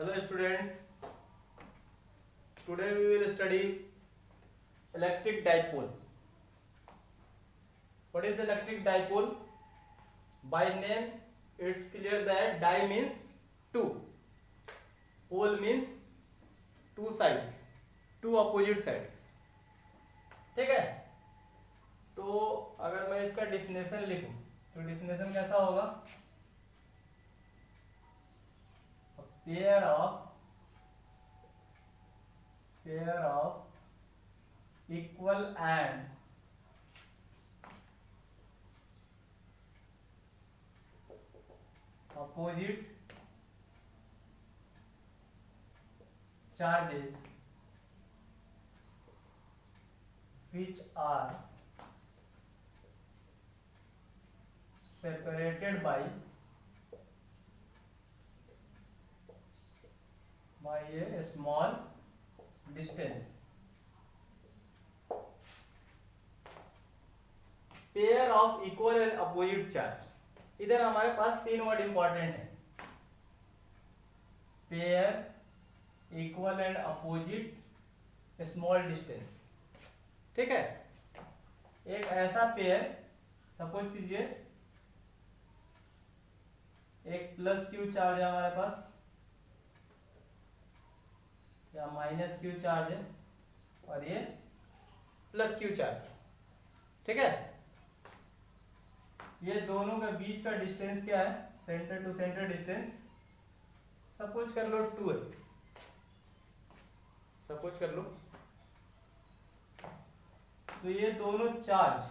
Hello students, today we will study electric dipole. What is electric dipole? By name it's clear that di means two, pole means two sides, two opposite sides. ठीक है, तो अगर मैं इसका definition लिखूं तो definition कैसा होगा? Pair of equal and opposite charges which are separated by a small distance. Pair of equal and opposite charge, इधर हमारे पास तीन वर्ड इंपॉर्टेंट है, pair, equal and opposite, small distance. ठीक है, एक ऐसा पेयर सपोज कीजिए एक प्लस क्यू चार्ज है हमारे पास या माइनस क्यू चार्ज है और ये प्लस क्यू चार्ज. ठीक है, ये दोनों के बीच का डिस्टेंस क्या है? Centre to centre distance suppose कर लो 2 है, सपोज कर लो. तो ये दोनों चार्ज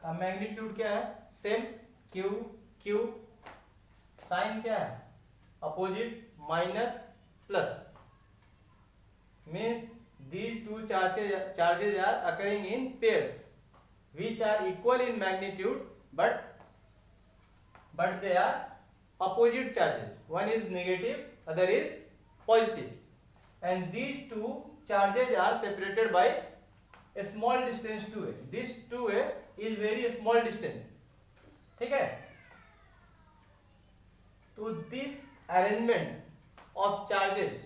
का मैग्नीट्यूड क्या है? Same, Q Q. साइन क्या है? Opposite, minus plus. Means these two charges are occurring in pairs which are equal in magnitude but they are opposite charges. One is negative, other is positive, and these two charges are separated by a small distance 2a. This 2a is very small distance. ठीक है, तो this arrangement of charges,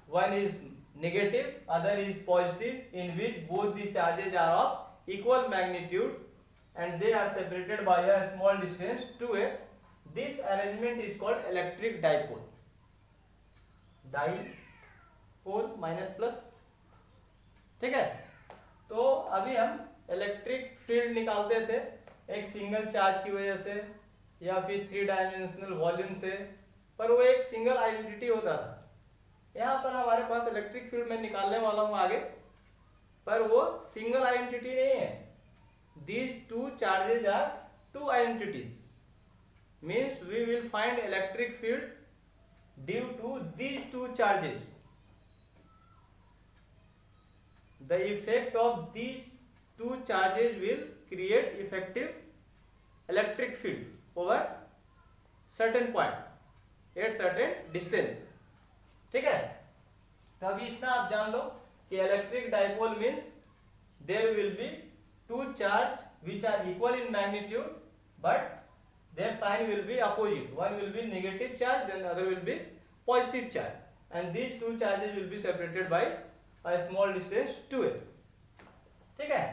one is negative, other is positive, in which both the charges are of equal magnitude and they are separated by a small distance 2a. This arrangement is called electric dipole. Dipole minus plus. ठीक है, तो अभी हम electric field निकालते थे एक single charge की वजह से या फिर 3 डायमेंशनल वॉल्यूम से, पर वो एक सिंगल आइडेंटिटी होता था. यहाँ पर हमारे पास इलेक्ट्रिक फील्ड में निकालने वाला हूँ आगे, पर वो सिंगल आइडेंटिटी नहीं है. These two charges are two identities. Means we will find electric field due to these two charges. The effect of these two charges will create effective electric field over certain point at certain distance. ठीक है, तो अभी इतना आप जान लो कि electric dipole means there will be two charge which are equal in magnitude but their sign will be opposite. One will be negative charge then other will be positive charge, and these two charges will be separated by a small distance 2a. ठीक है,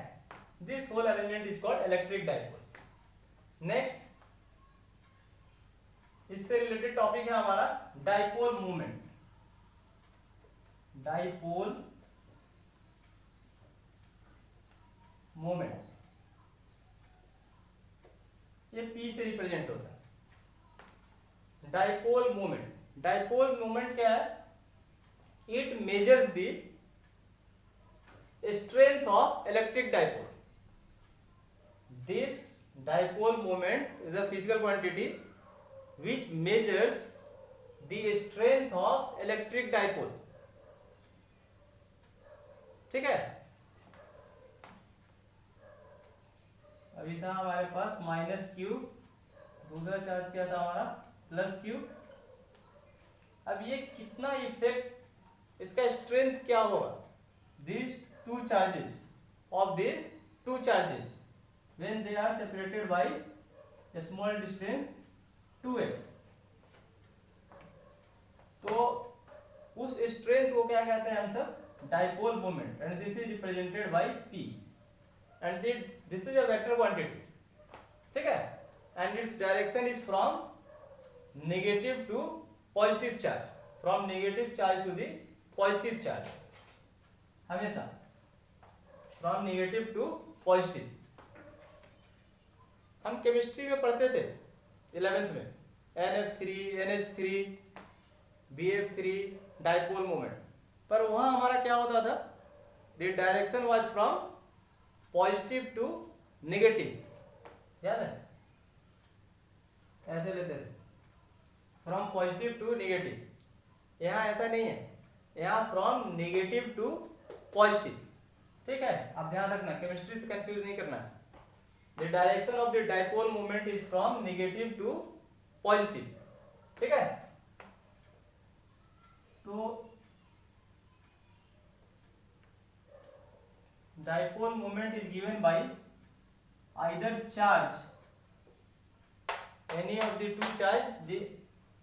this whole arrangement is called electric dipole. Next, इससे related topic है हमारा dipole movement. Dipole moment, ये P से represent होता है. Dipole moment, dipole moment क्या है? It measures the strength of electric dipole. This dipole moment is a physical quantity which measures the strength of electric dipole. ठीक है, अभी था हमारे पास माइनस क्यू, दूसरा चार्ज क्या था हमारा प्लस क्यू. अब ये कितना इफेक्ट, इसका स्ट्रेंथ क्या होगा? these two charges of the two charges when they are separated by a small distance 2a. Strength को क्या कहते हैं हम सब, dipole moment, and this is represented by P, and this is a vector quantity, ठीक है, and its direction is from negative to positive charge, from negative charge to the positive charge, हमेशा from negative to positive. हम chemistry में पढ़ते थे 11th में NF3 NH3 BF3 dipole moment, पर वहां हमारा क्या होता था, the direction was from positive to negative, याद है, ऐसे लेते थे, फ्रॉम पॉजिटिव टू नेगेटिव। यहाँ ऐसा नहीं है, यहाँ फ्रॉम नेगेटिव टू पॉजिटिव, ठीक है, आप ध्यान रखना, केमिस्ट्री से कंफ्यूज नहीं करना। The direction of the dipole moment is from negative to positive, ठीक है। तो dipole moment is given by either charge, any of the two charge, the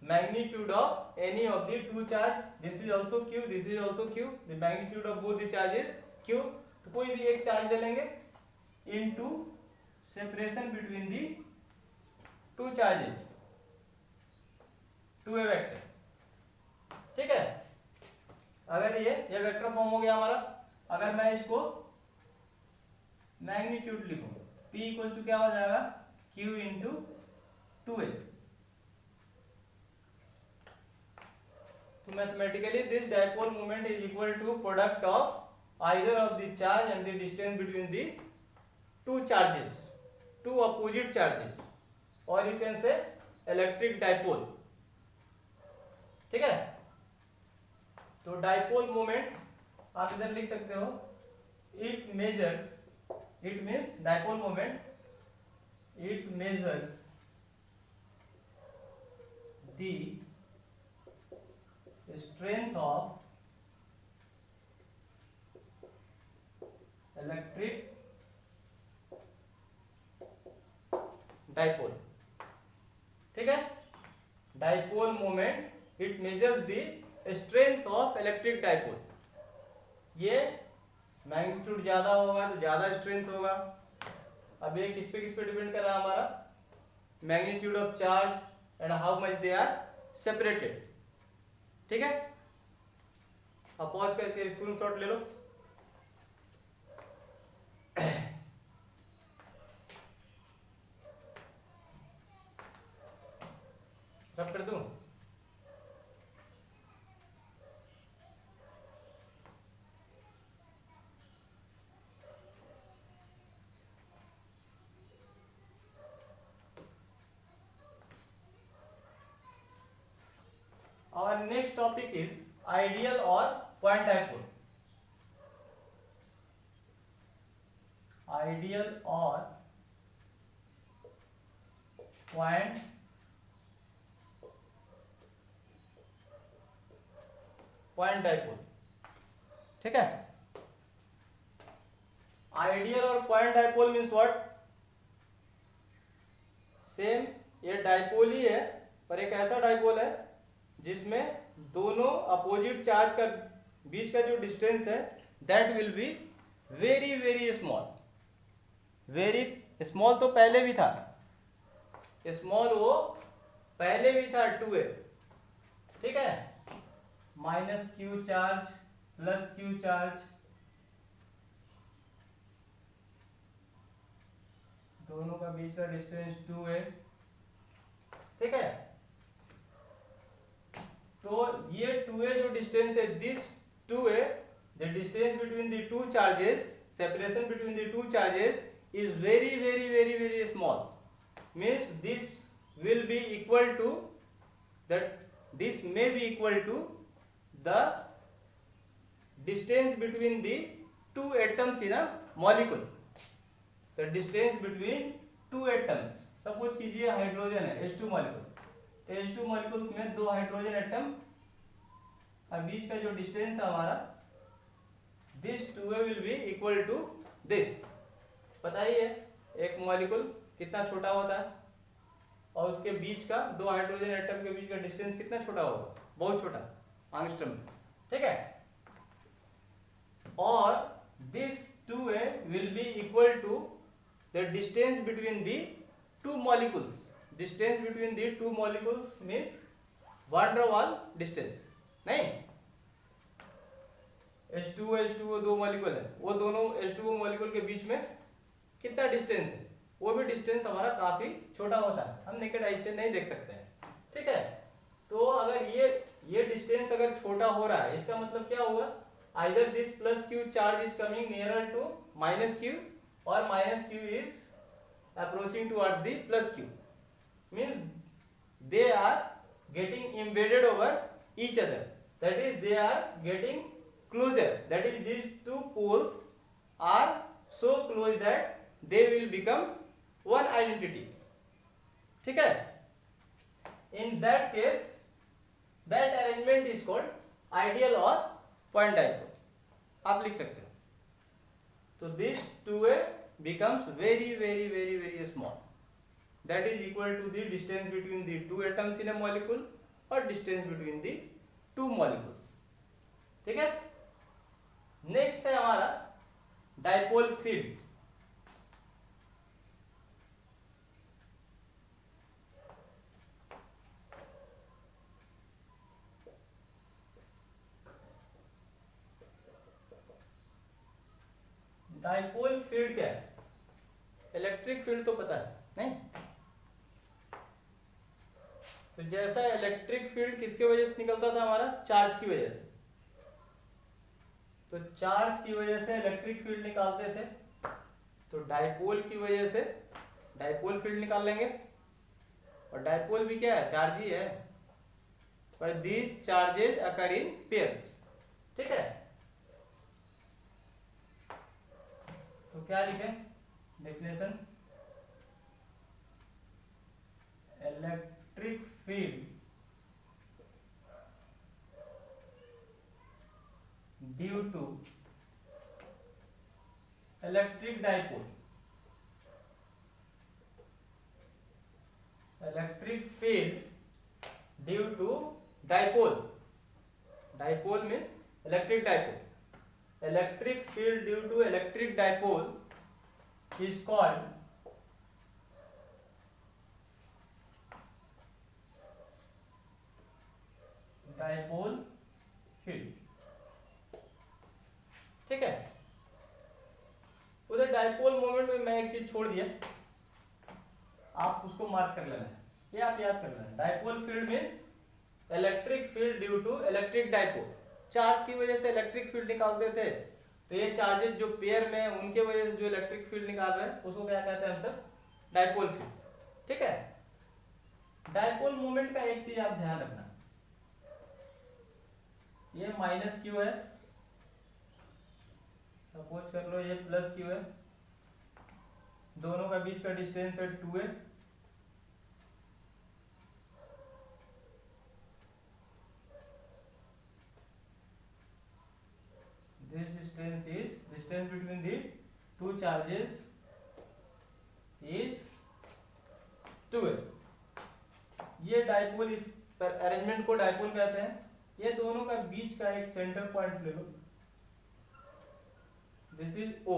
magnitude of any of the two charge, this is also q, this is also q, the magnitude of both the charges q, तो कोई भी एक charge ले लेंगे into separation between the two charges to a vector, ठीक है। अगर ये वेक्टर फॉर्म हो गया हमारा, अगर मैं इसको मैग्नीट्यूड लिखूं, p इक्वल टू क्या हो जाएगा, q इंटू 2a, तो mathematically this dipole moment is equal to product of either of the charge and the distance between the two charges, two opposite charges, और you can say electric dipole, ठीक है। तो dipole moment आप इधर लिख सकते हो, it measures, it means dipole moment, it measures the strength of electric dipole, ठीक है। Dipole moment it measures the strength of electric dipole, ये मैग्नीट्यूड ज्यादा होगा तो ज्यादा स्ट्रेंथ होगा। अब ये किस पे डिपेंड कर रहा है हमारा, magnitude of charge and how much they are separated, ठीक है। अब पॉज करके स्क्रीनशॉट ले लो। रब कर दूं, our next topic is ideal or point dipole, ideal or point dipole, ठीक है। आइडियल और point dipole means what, same ये डाइपोल ही है, पर एक ऐसा डाइपोल है जिसमें दोनों अपोजिट चार्ज का बीच का जो डिस्टेंस है that will be very very small, very small, तो पहले भी था स्मॉल, वो पहले भी था 2a, ठीक है, minus Q charge plus q charge, दोनों का बीच का डिस्टेंस 2a, ठीक है। तो ये 2a जो डिस्टेंस है, this 2a, the distance between the two charges, separation between the two charges is very very very very small, means this will be equal to that, this may be equal to the distance between the two atoms in a molecule, the distance between two atoms, suppose कीजिए hydrogen है H2 molecule, तो H2 molecules में दो hydrogen atom और बीच का जो distance है हमारा, this 2a will be equal to this. पता ही है एक मॉलिक्यूल कितना छोटा होता है, और उसके बीच का दो हाइड्रोजन एटम के बीच का डिस्टेंस कितना छोटा होगा, बहुत छोटा, एंगस्ट्रॉम में, ठीक है, और this 2a will be equal to the distance between the two molecules. Distance between the two molecules means van der Waal distance. नहीं, H2O H2O दो मॉलिक्यूल है, वो दोनों H2O मॉलिक्यूल के बीच में कितना डिस्टेंस है, वो भी डिस्टेंस हमारा काफी छोटा होता है, हम नेकेड आई से नहीं देख सकते हैं, ठीक है। तो अगर ये डिस्टेंस अगर छोटा हो रहा है, इसका मतलब क्या हुआ, either this plus q charge is coming nearer to minus q और minus q is approaching towards the plus q, means they are getting embedded over each other, that is they are getting closer, that is these two poles are so close that they will become one identity, ठीक है। in that case that arrangement is called ideal or point dipole, आप लिख सकते हो। तो this 2a becomes very very very very small, that is equal to the distance between the two atoms in a molecule or distance between the two molecules, ठीक है। Next है हमारा dipole field. Dipole field क्या है, electric field तो पता है नहीं, तो जैसा इलेक्ट्रिक फील्ड किसके वजह से निकलता था हमारा, चार्ज की वजह से, तो चार्ज की वजह से इलेक्ट्रिक फील्ड निकालते थे, तो डाइपोल की वजह से डाइपोल फील्ड निकाल लेंगे, और डाइपोल भी क्या है, चार्ज ही है, पर these charges occur in pairs, ठीक है। तो क्या लिखें definition, electric field due to electric dipole, electric field due to dipole, dipole means electric dipole, electric field due to electric dipole is called dipole field, ठीक है। उधर dipole moment में मैं एक चीज छोड़ दिया, आप उसको मार्क कर लेना, ये आप याद कर लेना। Dipole field means electric field due to electric dipole, charge की वजह से इलेक्ट्रिक फील्ड निकालते थे, तो ये चार्जेस जो पेयर में है उनके वजह से जो इलेक्ट्रिक फील्ड निकाल रहे हैं उसको क्या कहते हैं हम सब, डाइपोल फील्ड, ठीक है। डाइपोल मोमेंट का एक चीज आप ध्यान रखना, ये माइनस क्यू है, सपोज कर लो ये प्लस क्यू है, दोनों का बीच का डिस्टेंस है 2a, this distance is distance between the two charges is 2a। ये डाइपोल, इस पर अरेंजमेंट को डाइपोल कहते हैं। ये दोनों का बीच का एक सेंटर पॉइंट ले लो, this is O,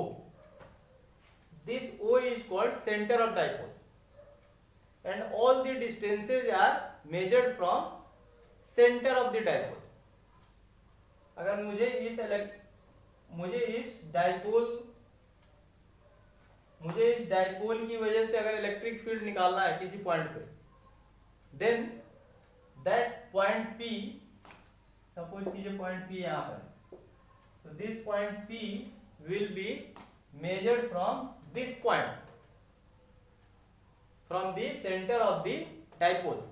this O is called center of dipole and all the distances are measured from center of the dipole। अगर मुझे इस डाइपोल की वजह से अगर इलेक्ट्रिक फील्ड निकालना है किसी पॉइंट पे, then that point P, suppose कीजिए पॉइंट P यहाँ पर, तो this point P will be measured from this point, from the center of the dipole।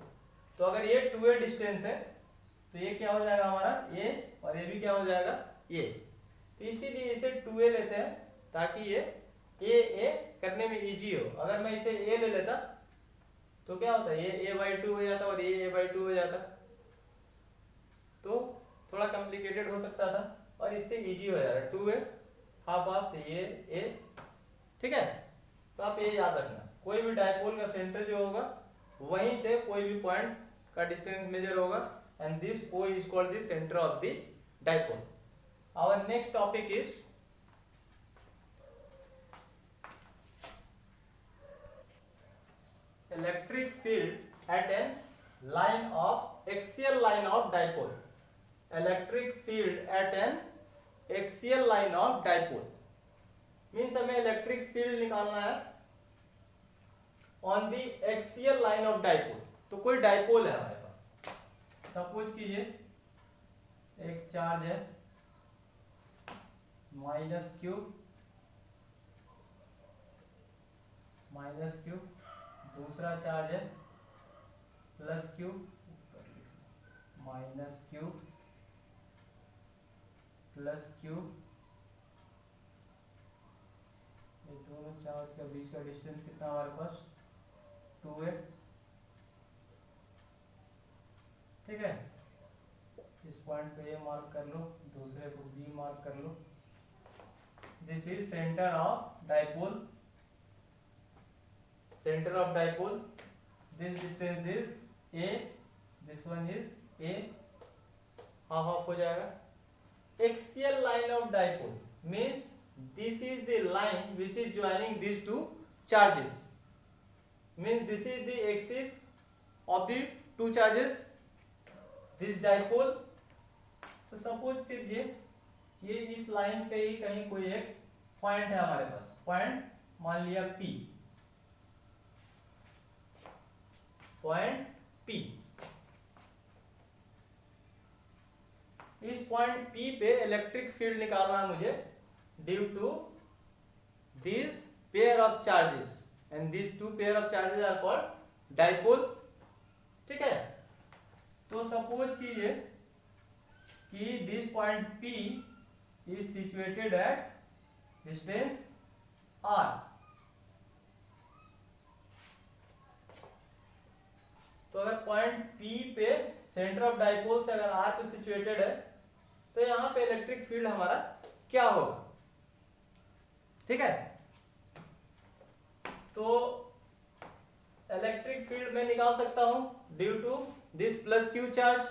तो अगर ये 2a डिस्टेंस है तो ये क्या हो जाएगा हमारा a, और ये भी क्या हो जाएगा a, तो इसीलिए इसे 2a लेते हैं ताकि ये a करने में इजी हो। अगर मैं इसे a ले लेता तो क्या होता है, ये a/2 हो जाता और ये a/2 हो जाता, तो थोड़ा कॉम्प्लिकेटेड हो सकता था, और इससे इजी हो जाता 2a हाफ हाफ, तो ये a, ठीक है। तो आप ये याद रखना, कोई भी डाइपोल का सेंटर जो होगा वहीं से कोई भी पॉइंट का डिस्टेंस मेजर होगा, and this O is called the centre of the dipole. Our next topic is electric field at an line of axial line of dipole. Electric field at an axial line of dipole means हमें electric field निकालना है on the axial line of dipole. तो कोई dipole है हमारे पास, suppose कीजिए एक charge है -q, दूसरा चार्ज है +q, -q +q. ये दोनों चार्ज के बीच का डिस्टेंस कितना हमारे पास 2a. ठीक है, इस पॉइंट पे ये मार्क कर लो, दूसरे को B मार्क कर लो. This is centre of dipole. Centre of dipole, this distance is a, this one is a, half half हो जाएगा. Axial line of dipole means this is the line which is joining these two charges, means this is the axis of the two charges, this dipole. तो suppose कीजिए ये इस line पे ही कहीं कोई एक पॉइंट है हमारे पास, पॉइंट मान लिया P, पॉइंट P. इस पॉइंट P पे इलेक्ट्रिक फील्ड निकालना है मुझे due to these pair of charges, and these two pair of charges are called dipole. ठीक है, तो सपोज कीजिए कि this point P is situated at distance r. तो अगर पॉइंट P पे सेंटर ऑफ डाइपोल से अगर r पे सिचुएटेड है तो यहाँ पे इलेक्ट्रिक फील्ड हमारा क्या होगा. ठीक है, तो इलेक्ट्रिक फील्ड मैं निकाल सकता हूं due to this +q charge,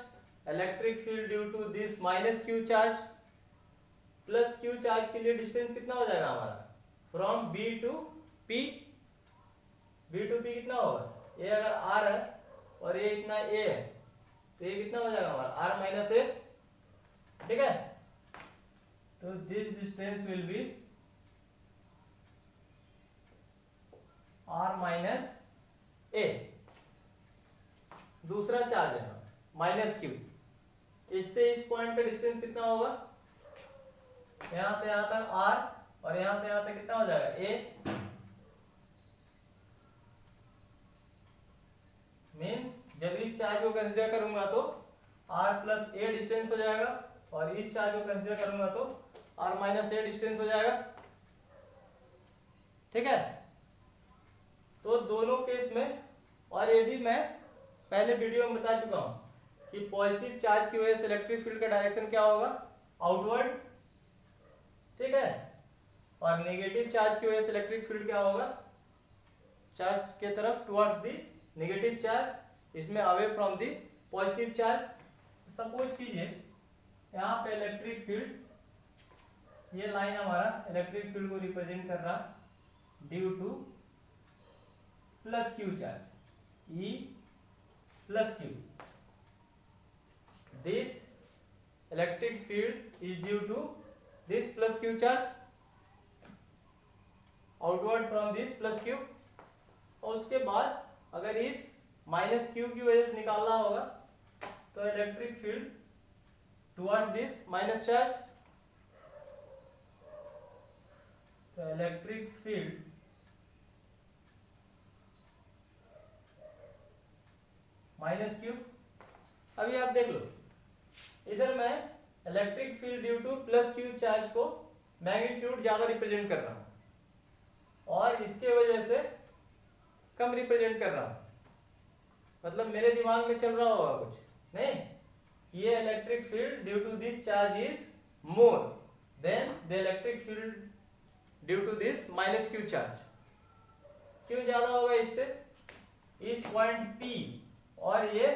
electric field due to this -q charge. +q charge के लिए डिस्टेंस कितना हो जाएगा हमारा from B to P. B to P कितना होगा, ये अगर r है और ये इतना a है तो ये कितना हो जाएगा हमारा r - a. ठीक है, तो this distance will be r - a. दूसरा चार्ज है -q, इससे इस पॉइंट पे डिस्टेंस कितना होगा, यहां से यहां तक r और यहां से यहां तक कितना हो जाएगा a. मीन्स जब इस चार्ज को कंसीडर करूंगा तो r + a डिस्टेंस हो जाएगा और इस चार्ज को कंसीडर करूंगा तो r - a डिस्टेंस हो जाएगा. ठीक है, तो दोनों केस में, और ये भी मैं पहले वीडियो में बता चुका हूं कि पॉजिटिव चार्ज की वजह से इलेक्ट्रिक फील्ड का डायरेक्शन क्या होगा, आउटवर्ड. ठीक है, और नेगेटिव चार्ज की वजह से इलेक्ट्रिक फील्ड क्या होगा, चार्ज के तरफ, टुवर्ड्स द नेगेटिव चार्ज, इसमें away from the positive charge. Suppose कीजिए यहाँ पे इलेक्ट्रिक फील्ड, ये लाइन हमारा इलेक्ट्रिक फील्ड को रिप्रेजेंट कर रहा due to +q charge, E +q. This electric field is due to this +q charge outward from this +q. और उसके बाद अगर इस -q की वजह से निकालना होगा तो electric field toward this minus charge, तो इलेक्ट्रिक फील्ड -q. अभी आप देख लो, इधर मैं electric field due to +q charge को मैग्नीट्यूड ज्यादा रिप्रेजेंट कर रहा हूं और इसके वजह से कम रिप्रेजेंट कर रहा हूं. मतलब मेरे दिमाग में चल रहा होगा कुछ नहीं, ये electric field due to this charge is more than the electric field due to this -q charge. क्यों ज्यादा होगा इससे, इस पॉइंट P और ये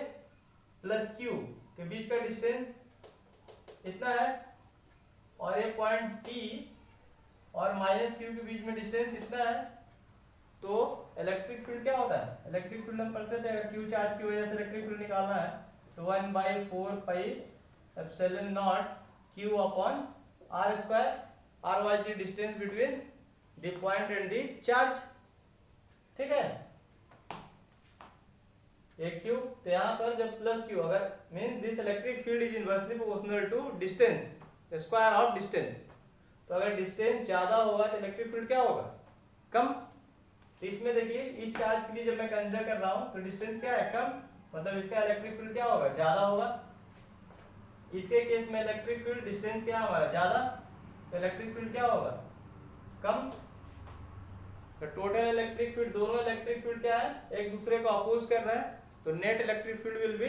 +q के बीच का डिस्टेंस इतना है, और ये पॉइंट P और माइनस Q के बीच में डिस्टेंस इतना है, तो इलेक्ट्रिक फील्ड क्या होता है? इलेक्ट्रिक फील्ड हम पढ़ते थे, अगर Q चार्ज की वजह से इलेक्ट्रिक फील्ड निकालना है तो 1/4 pi epsilon naught Q upon R square. R was the distance between the point and the charge, ठीक है। एक Q, तो यहाँ पर जब प्लस Q, अगर means this electric field is inversely proportional to distance, square of distance. तो अगर डिस्टेंस ज्यादा होगा तो इलेक्ट्रिक फील्ड क्या होगा? कम। तो इसमें देखिए, इस चार्ज के लिए जब मैं कंसीडर कर रहा हूँ तो डिस्टेंस क्या है? कम, मतलब इसका इलेक्ट्रिक फील्ड क्या होगा? ज्यादा होगा। इसके केस में इलेक्ट्रिक फील्ड डिस्टेंस क्या हमारा? ज्यादा, तो इलेक्ट्रिक फील्ड क्या होगा? कम। तो टोटल इलेक्ट्रिक फील्ड, दोनों इलेक्ट्रिक फील्ड क्या है? एक दूसरे को अपोज कर रहे हैं, तो net electric field will be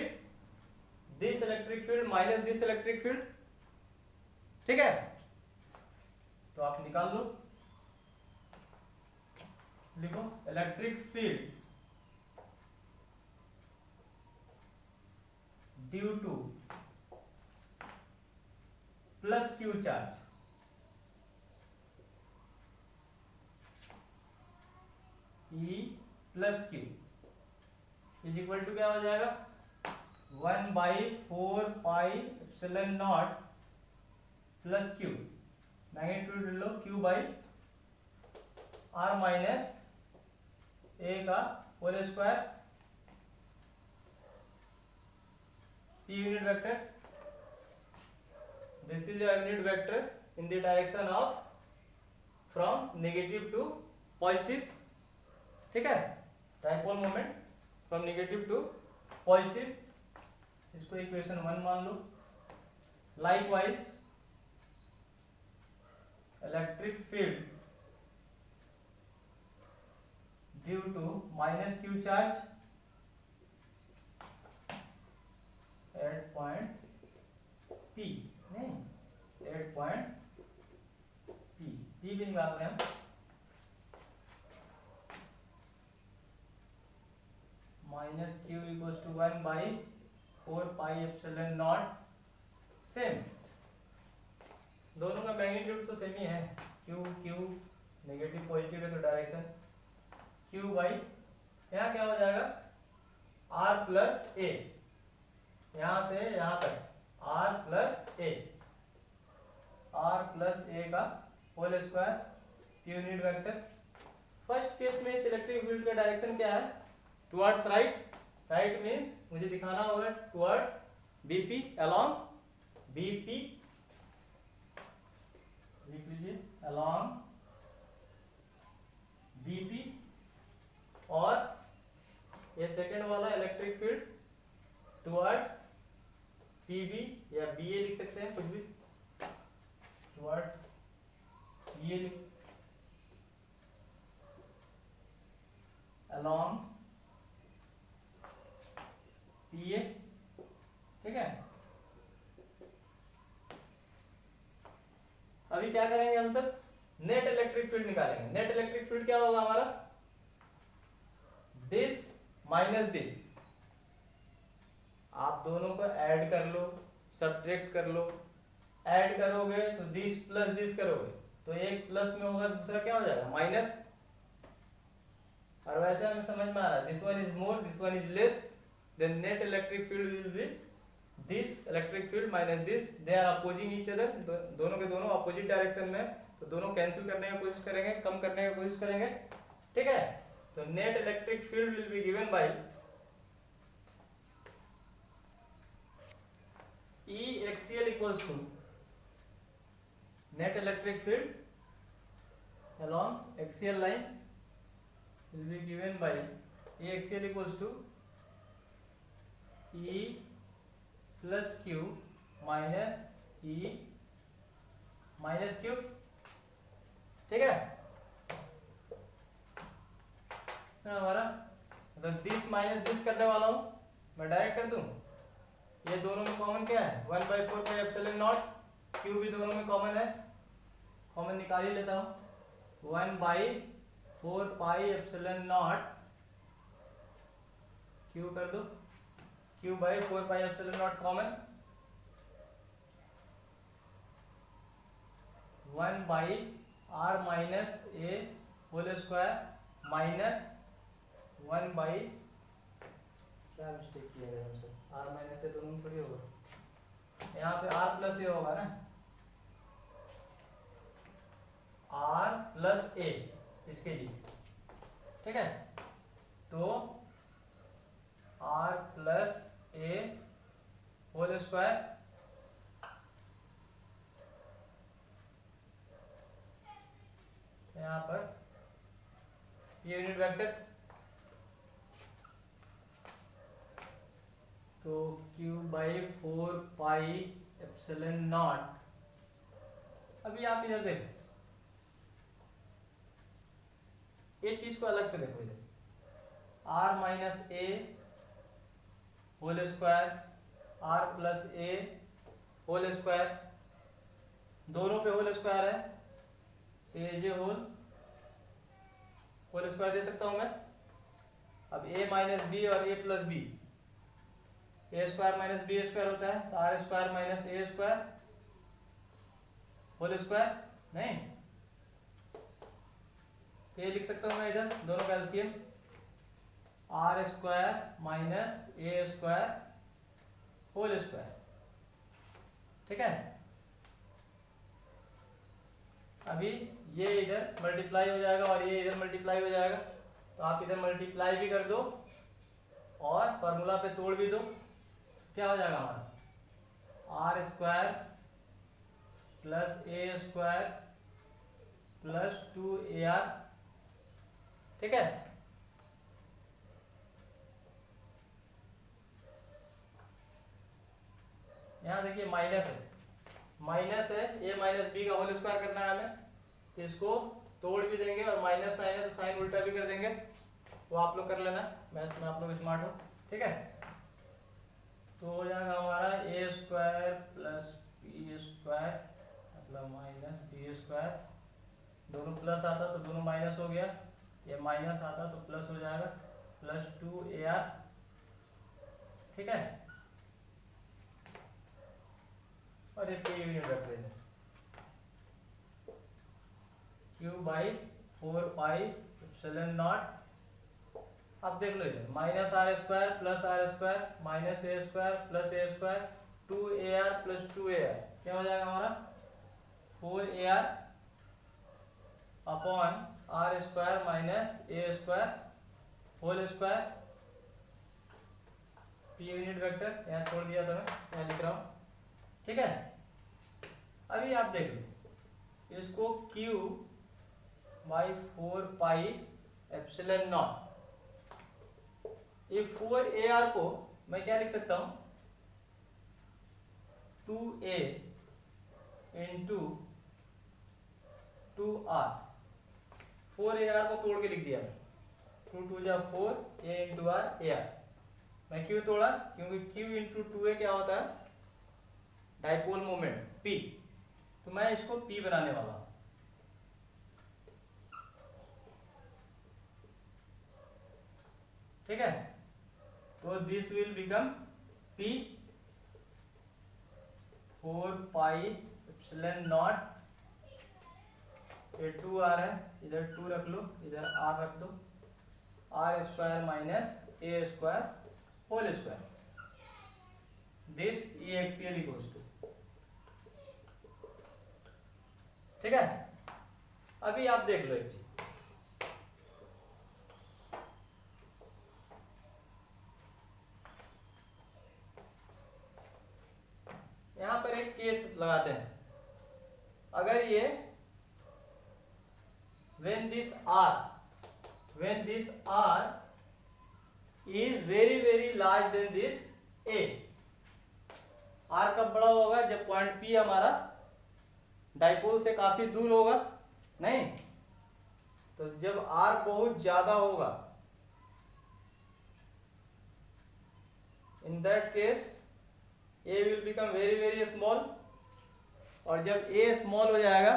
this electric field minus this electric field, ठीक है। तो आप निकाल दो, लिखो electric field due to plus Q charge E plus Q is equal to क्या हो जाएगा? 1/4 pi epsilon naught plus Q, magnitude लो Q by R minus A का whole square, P unit vector, this is a unit vector in the direction of from negative to positive, ठीक है। Dipole moment from negative to positive, इसको equation 1 मान लो। Likewise electric field due to minus Q charge at point P, नहीं at point P भी निकाल रहे हैं हम, minus Q equal to 1/4 pi epsilon naught, same, दोनों का मैग्नीट्यूड तो सेम ही है, Q नेगेटिव पॉजिटिव है तो डायरेक्शन Q बाई, यहाँ क्या हो जाएगा? R प्लस A, यहाँ से यहाँ तक R प्लस A का whole square, unit vector. First case में इस इलेक्ट्रिक फील्ड का डायरेक्शन क्या है? Towards right. राइट मीन्स मुझे दिखाना होगा टुवर्ड्स BP, अलोंग BP, लिख लीजिए अलोंग BP, और ये सेकेंड वाला इलेक्ट्रिक फील्ड टुवर्ड्स PB या BA लिख सकते हैं, कुछ भी, टुवर्ड्स BA अलोंग PA, ठीक है। अभी क्या करेंगे हम सब? नेट इलेक्ट्रिक फील्ड निकालेंगे। नेट इलेक्ट्रिक फील्ड क्या होगा हमारा? दिस माइनस दिस, आप दोनों को ऐड कर लो, सब्ट्रैक्ट कर लो। ऐड करोगे तो दिस प्लस दिस करोगे तो एक प्लस में होगा, दूसरा क्या हो जाएगा? माइनस। और वैसे हमें समझ में आ रहा है, this one is more, this one is less, then net electric field will be this electric field minus this, they are opposing each other, दोनों के दोनों अपोजिट डायरेक्शन में, तो दोनों कैंसिल करने की कोशिश करेंगे, कम करने की कोशिश करेंगे, ठीक है। तो net electric field will be given by E axial equals to net electric field along axial line will be given by E axial equals to E plus Q minus E minus Q, ठीक है ना हमारा। मतलब this minus this करने वाला हूं मैं, direct कर दूं। ये दोनों में कॉमन क्या है? 1/4 पाई एप्सिलॉन नॉट, Q भी दोनों में कॉमन है, कॉमन निकाल ही लेता हूं। 1/4 पाई एप्सिलॉन नॉट Q कर दो, Q/4 pi epsilon naught common, 1 by R minus A whole square minus 1 by, क्या मिस्टेक किया गया हमसे, आर माइनस ए दोनों में थोड़ी होगा, यहाँ पे आर प्लस ए होगा ना, आर प्लस ए इसके लिए, ठीक है। तो R plus A whole square यहाँ पर ये यूनिट वेक्टर, तो q by 4 pi epsilon naught. अभी आप इधर देखो, ये चीज को अलग से देखो, इधर r minus A whole square r plus A whole square, दोनों पे होल स्क्वायर है, तो ये जो होल स्क्वायर दे सकता हूं मैं। अब a माइनस बी और a plus B, A square minus B square होता है, तो R square minus A square whole square, नहीं तो ये लिख सकता हूं मैं इधर दोनों का LCM, R square minus A square whole square, ठीक है। अभी ये इधर मल्टीप्लाई हो जाएगा और ये इधर मल्टीप्लाई हो जाएगा, तो आप इधर मल्टीप्लाई भी कर दो और फॉर्मूला पे तोड़ भी दो, क्या हो जाएगा हमारा, R square plus A square plus 2ar, ठीक है। यहां देखिए माइनस है, माइनस है, ए माइनस बी का होल स्क्वायर करना है हमें, तो इसको तोड़ भी देंगे और माइनस साइन है तो साइन उल्टा भी कर देंगे, वो आप लोग कर लेना, मैथ्स में आप लोग स्मार्ट हो, ठीक है। तो हो जाएगा हमारा ए स्क्वायर प्लस बी स्क्वायर मतलब माइनस बी स्क्वायर, दोनों प्लस आता तो दोनों माइनस हो गया, ये माइनस आता तो प्लस हो जाएगा, प्लस 2ar, ठीक है। और ये p यूनिट वेक्टर है, q by 4 pi epsilon naught. अब देख लो इधर minus R square plus R square minus A square plus A square 2ar plus 2ar, क्या हो जाएगा हमारा 4ar upon R square minus A square whole square, p unit vector यहाँ छोड़ दिया था मैं, यहाँ लिख रहा हूँ, ठीक है। अभी आप देख लो इसको q by 4 pi epsilon not, ये 4ar को मैं क्या लिख सकता हूं 2a इंटू 2r, 4ar को तोड़ के लिख दिया मैं, 2 2 जा 4 a इंटू r ar, मैं क्यों तोड़ा, क्योंकि q इंटू 2a क्या होता है डाइपोल मोमेंट p, तो मैं इसको p बनाने वाला हूं, ठीक है। तो this will become p 4 pi epsilon not, ये 2r है, इधर 2 रख लो, इधर r रख दो, R square minus A square whole square, this EXCL equals to, ठीक है। अभी आप देख लो एक चीज, यहां पर एक केस लगाते हैं, अगर ये when this r is very large than this a, r कब बड़ा होगा जब पॉइंट p हमारा डाइपोल से काफी दूर होगा, नहीं तो जब r बहुत ज्यादा होगा, in that case a will become very small, और जब a स्मॉल हो जाएगा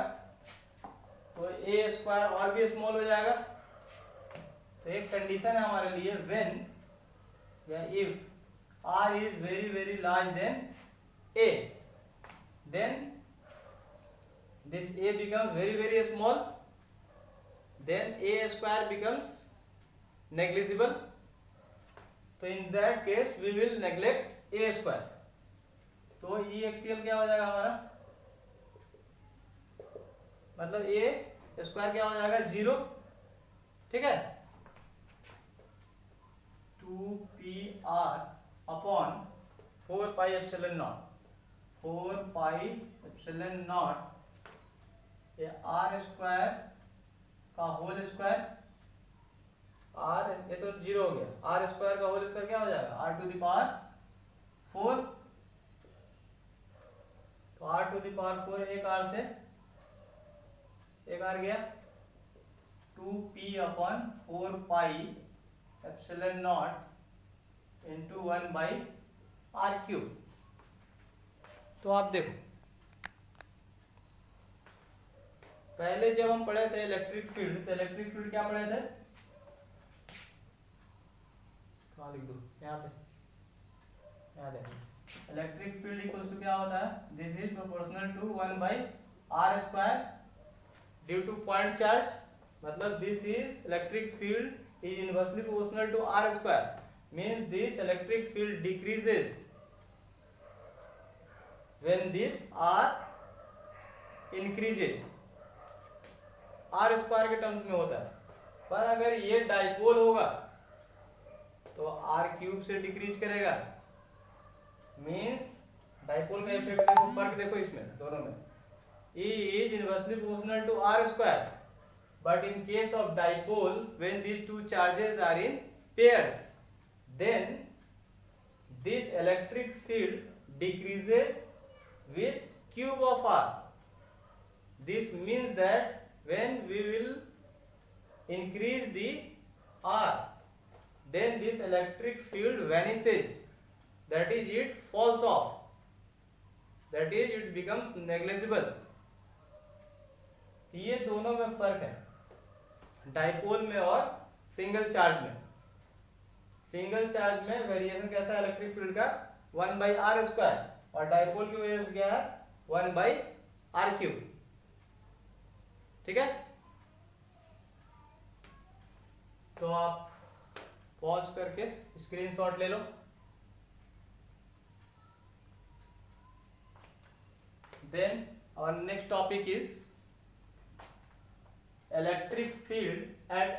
तो a स्क्वायर और भी स्मॉल हो जाएगा, तो एक कंडीशन है हमारे लिए when या if r is very large than a, then this A becomes very small, then A square becomes negligible. तो in that case we will neglect A square. तो E axial क्या हो जाएगा हमारा, मतलब A स्क्वायर क्या हो जाएगा 0, ठीक है। 2pr upon 4 pi epsilon not, 4 pi epsilon not ये आर स्क्वायर का होल स्क्वायर, आर ये तो 0 हो गया, आर स्क्वायर का होल स्क्वायर क्या हो जाएगा आर टू द पावर 4, तो आर टू द पावर 4 एक आर से एक आर गया, 2p upon 4 pi epsilon naught into 1 by R cube. तो आप देखो पहले जब हम पढ़े थे इलेक्ट्रिक फील्ड, तो इलेक्ट्रिक फील्ड क्या पढ़े थे, कहाँ लिख दो यहाँ पे, यहाँ देखो इलेक्ट्रिक फील्ड इक्वल्स टू क्या होता है, this is proportional to 1 by r square due to point charge, मतलब this is electric field is inversely proportional to r square, means this electric field decreases when this r increases, r square के terms में होता है, पर अगर ये dipole होगा तो आर क्यूब से डिक्रीज करेगा, मीन्स डाइपोल का इफेक्ट देखो, फर्क देखो इसमें दोनों में, E is inversely proportional to r square, but in case of dipole when these two charges are in pairs, then this electric field decreases with cube of r. This means that when we will increase the r, then this electric field vanishes, that is it falls off, that is it becomes negligible. ये दोनों में फर्क है dipole में और single charge में। Single charge में variation कैसा है इलेक्ट्रिक फील्ड का 1 बाई आर स्क्वायर, और डाइपोल की वजह से क्या है 1 बाई आर क्यूब, ठीक है। तो आप पॉज करके स्क्रीनशॉट ले लो। Then our next topic is electric field eight